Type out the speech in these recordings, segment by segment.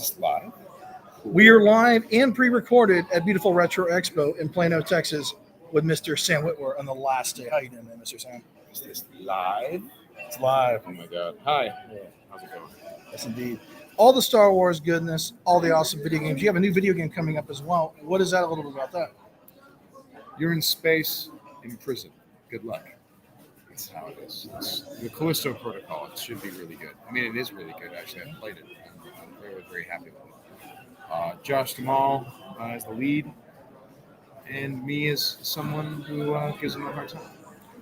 this live? We are live and pre-recorded at beautiful Retro Expo in Plano, Texas, with Mr. Sam Witwer on the last day. How you doing, man, Mr. Sam? Is this live? It's live. Oh my God! Hi. How's it going? Yes, indeed. All the Star Wars goodness, all the awesome video games. You have a new video game coming up as well. What is that? A little bit about that. You're in space, in prison. Good luck. That's how it is. The Callisto Protocol. It should be really good. I mean, it is really good. Actually, I've played it. I'm very, very happy with it. Josh Duhamel as the lead, and me as someone who gives him a hard time.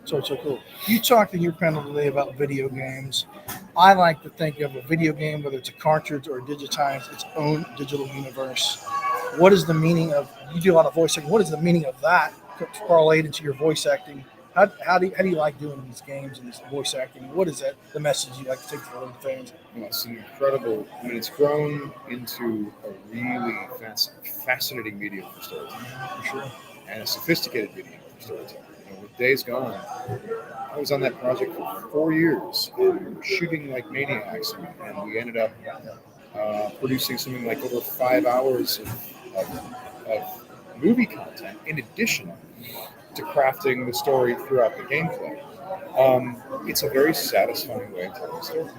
So cool. You talked in your panel today about video games. I like to think of a video game, whether it's a cartridge or digitized, its own digital universe. What is the meaning of? You do a lot of voice acting. What is the meaning of that parlayed into your voice acting? How do you like doing these games and this voice acting? What is that? The message you like to take to the fans? It's incredible. I mean, it's grown into a really fascinating medium for storytelling, For sure. and a sophisticated medium for storytelling. With Days Gone, I was on that project for 4 years, and we were shooting like maniacs, and we ended up producing something like over 5 hours of movie content in addition to crafting the story throughout the gameplay. It's a very satisfying way of telling a story,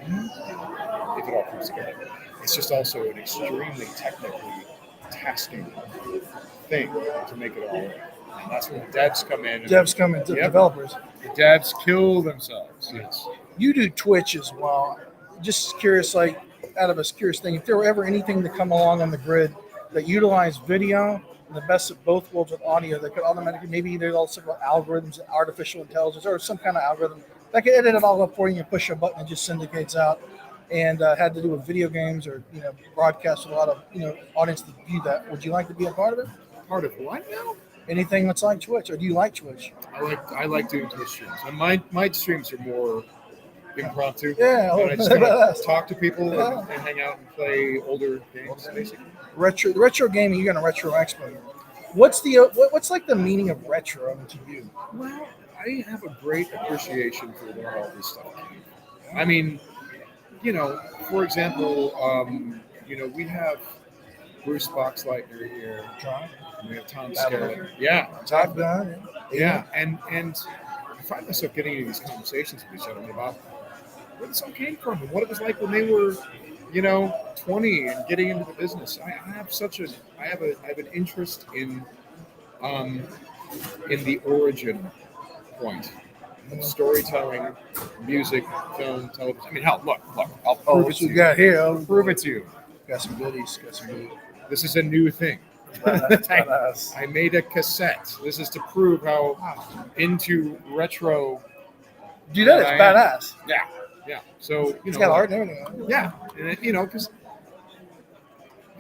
if it all comes together. It's just also an extremely technically tasking thing to make it all work. And that's when the devs come in. Developers. The devs kill themselves, yes. You do Twitch as well. Just curious, like, out of a curious thing, if there were ever anything to come along on the grid that utilized video and the best of both worlds with audio that could automatically, maybe there's also algorithms and artificial intelligence or some kind of algorithm that could edit it all up for you and push a button and just syndicates out, and had to do with video games or broadcast with a lot of audience to view that. Would you like to be a part of it? Part of what now? Anything that's like Twitch, or do you like Twitch? I like doing Twitch streams. And my streams are more impromptu. Yeah, and I just kind of talk to people and hang out and play older games, basically. Retro gaming. You're going to Retro Expo. What's like the meaning of retro to you? Well, I have a great appreciation for where all this stuff came from. I mean, for example, we have Bruce Boxleitner here. John? We have Tom Skerritt. Yeah. Top gun. Yeah. And I find myself getting into these conversations with each other about where this all came from and what it was like when they were, 20 and getting into the business. I have an interest in the origin point of storytelling, music, film, television. I mean, hell, look, I'll prove it to you. Got here. I'll prove it to you. Got some goodies. This is a new thing. I made a cassette. This is to prove how into retro. Dude, that is badass. Yeah. So it's got art and everything. Yeah, and because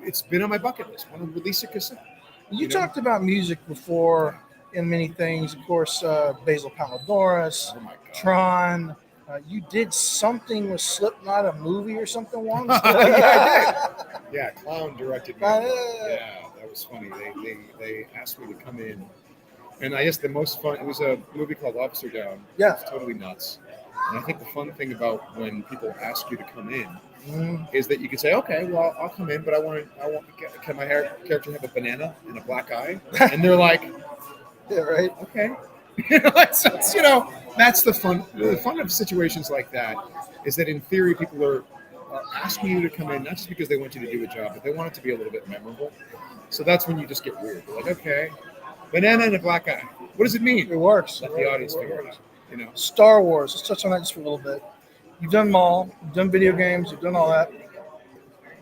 it's been on my bucket list. I want to release a cassette. You talked about music before in many things. Of course, Basil Palmadoris, Tron. You did something with Slipknot, a movie or something once. Yeah, I did. Yeah, Clown directed me. Yeah, that was funny. They asked me to come in, and I guess the most fun. It was a movie called Officer Down. Yeah, it's totally nuts. And I think the fun thing about when people ask you to come in is that you can say, okay, well, I'll come in, but can my character have a banana and a black eye? And they're like, yeah, right, okay. That's the fun. The fun of situations like that is that in theory, people are asking you to come in not just because they want you to do a job, but they want it to be a little bit memorable. So that's when you just get weird. You're like, okay, banana and a black eye. What does it mean? It works. Let the audience figure it out. Star Wars. Let's touch on that just for a little bit. You've done them all. You've done video games. You've done all that.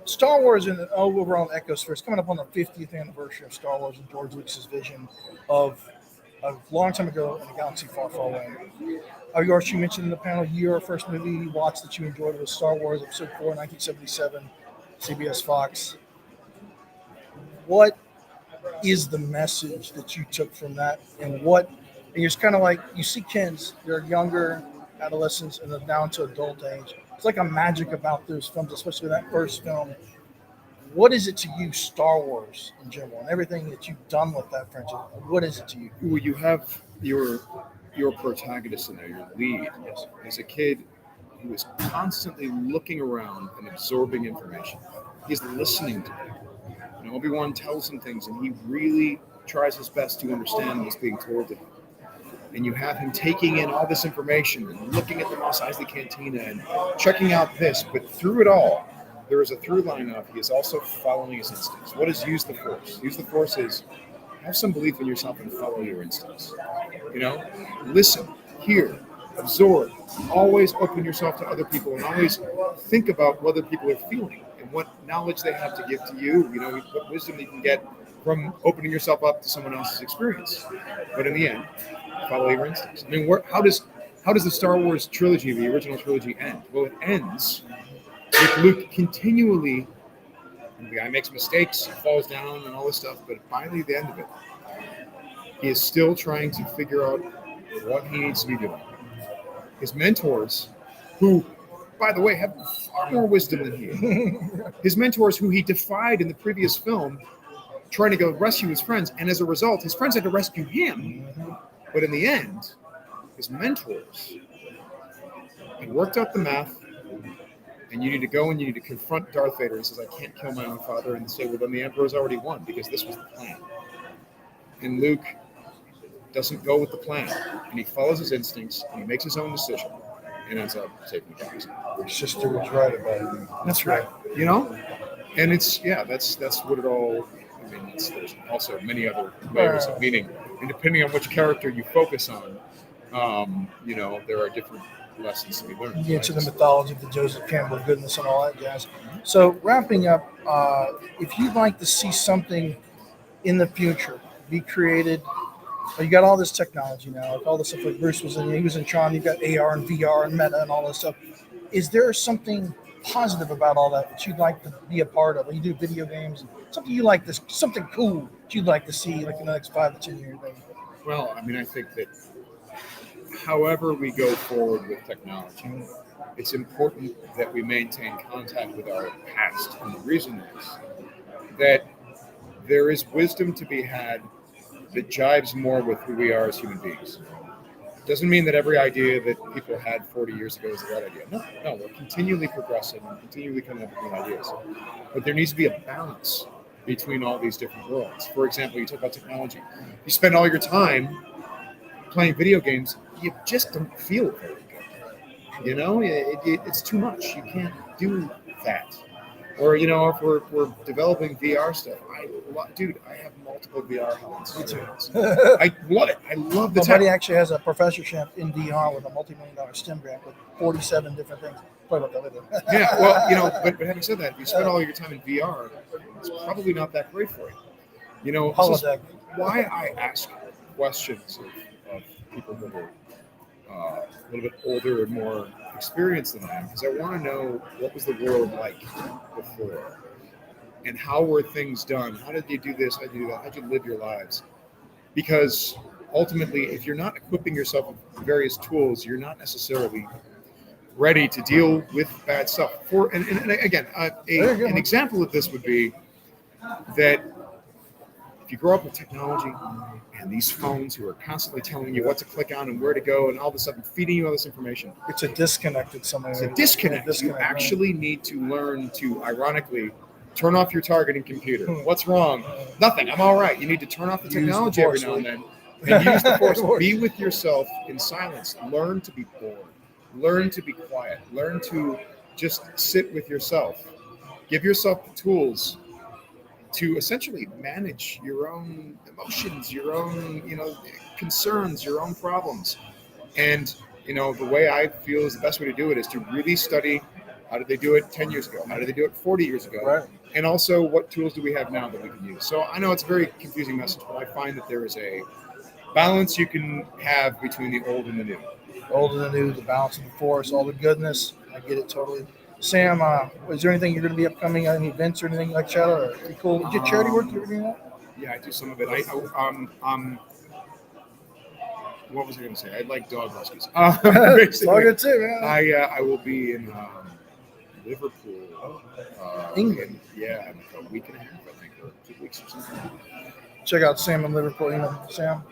Star Wars in an overall ecosphere. It's coming up on the 50th anniversary of Star Wars and George Lucas's vision of a long time ago in a galaxy far, far away. You mentioned in the panel your first movie you watched that you enjoyed was Star Wars Episode 4, 1977, CBS Fox. What is the message that you took from that, and it's kind of like you see kids, they're younger, adolescents, and they're down to adult age. It's like a magic about those films, especially that first film. What is it to you, Star Wars in general, and everything that you've done with that franchise? What is it to you? Well, you have your protagonist in there, your lead. Yes. As a kid who was constantly looking around and absorbing information. He's listening to people. And Obi-Wan tells him things, and he really tries his best to understand what's being told to him. And you have him taking in all this information and looking at the Mos Eisley Cantina and checking out this. But through it all, there is a through line of he is also following his instincts. What is use the Force? Use the Force is have some belief in yourself and follow your instincts. Listen, hear, absorb. Always open yourself to other people and always think about what other people are feeling and what knowledge they have to give to you. What wisdom you can get from opening yourself up to someone else's experience. But in the end, follow your instincts. I mean, how does the Star Wars trilogy, the original trilogy, end? Well, it ends with Luke continually. The guy makes mistakes, falls down, and all this stuff. But finally, at the end of it, he is still trying to figure out what he needs to be doing. His mentors, who, by the way, have far more wisdom than he. His mentors, who he defied in the previous film, trying to go rescue his friends, and as a result, his friends had to rescue him. But in the end, his mentors had worked out the math, and you need to go and you need to confront Darth Vader. He says, I can't kill my own father, and say, well, then the Emperor's already won, because this was the plan. And Luke doesn't go with the plan, and he follows his instincts, and he makes his own decision, and ends up saving the galaxy. His sister was right about it. That's right. And that's what it all. I mean, there's also many other layers of meaning, and depending on which character you focus on, there are different lessons to be learned. You get to the mythology of the Joseph Campbell goodness and all that jazz. So wrapping up, if you'd like to see something in the future be created, you got all this technology now, like all the stuff like Bruce was in. He was in Tron. You've got AR and VR and Meta and all this stuff. Is there something positive about all that you'd like to be a part of? When you do video games, something you like this, something cool that you'd like to see, like in the next 5 to 10 years. Maybe. Well, I mean, I think that however we go forward with technology, it's important that we maintain contact with our past. And the reason is that there is wisdom to be had that jives more with who we are as human beings. Doesn't mean that every idea that people had 40 years ago is the right idea. No, we're continually progressing and continually coming up with new ideas. But there needs to be a balance between all these different worlds. For example, you talk about technology. You spend all your time playing video games, you just don't feel very good. It's too much. You can't do that. Or, if we're developing VR stuff, I have multiple VR helmets. I love it. I love the tech. My buddy actually has a professorship in VR with a multi-million-dollar STEM grant with 47 different things. Play about that later. Yeah, well, but having said that, if you spend all your time in VR, it's probably not that great for you. This is why I ask questions of people who are a little bit older and more experienced than I am, because I want to know what was the world like before, and how were things done? How did you do this? How did you do that? How did you live your lives? Because ultimately, if you're not equipping yourself with various tools, you're not necessarily ready to deal with bad stuff. And again, an example of this would be that if you grow up with technology and these phones who are constantly telling you what to click on and where to go and all this stuff and feeding you all this information. It's a disconnect in some way. It's a disconnect. You actually need to learn to, ironically, turn off your targeting computer. What's wrong? Nothing. I'm all right. You need to turn off the technology every now and then and use the Force. Be with yourself in silence. Learn to be bored. Learn to be quiet. Learn to just sit with yourself. Give yourself the tools to essentially manage your own emotions, your own, concerns, your own problems. And, the way I feel is the best way to do it is to really study how did they do it 10 years ago? How did they do it 40 years ago? Right. And also what tools do we have now that we can use? So I know it's a very confusing message, but I find that there is a balance you can have between the old and the new. Old and the new, the balance of the Force, all the goodness. I get it totally. Sam, is there anything you're going to be upcoming on events or anything like that? Or cool? Do you charity work? You ever do that? Yeah, I do some of it. What was I going to say? I like dog huskies. It's all good too, man. I will be in Liverpool, England. In a week and a half, I think, or 2 weeks or something. Check out Sam in Liverpool. Sam,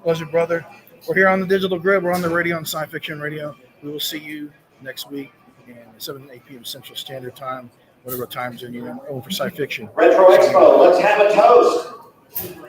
pleasure, brother. We're here on the Digital Grid. We're on the radio on Sci Fiction Radio. We will see you next week. And 7 to 8 p.m. Central Standard Time. whatever times in, over sci fiction. Retro Expo, let's have a toast.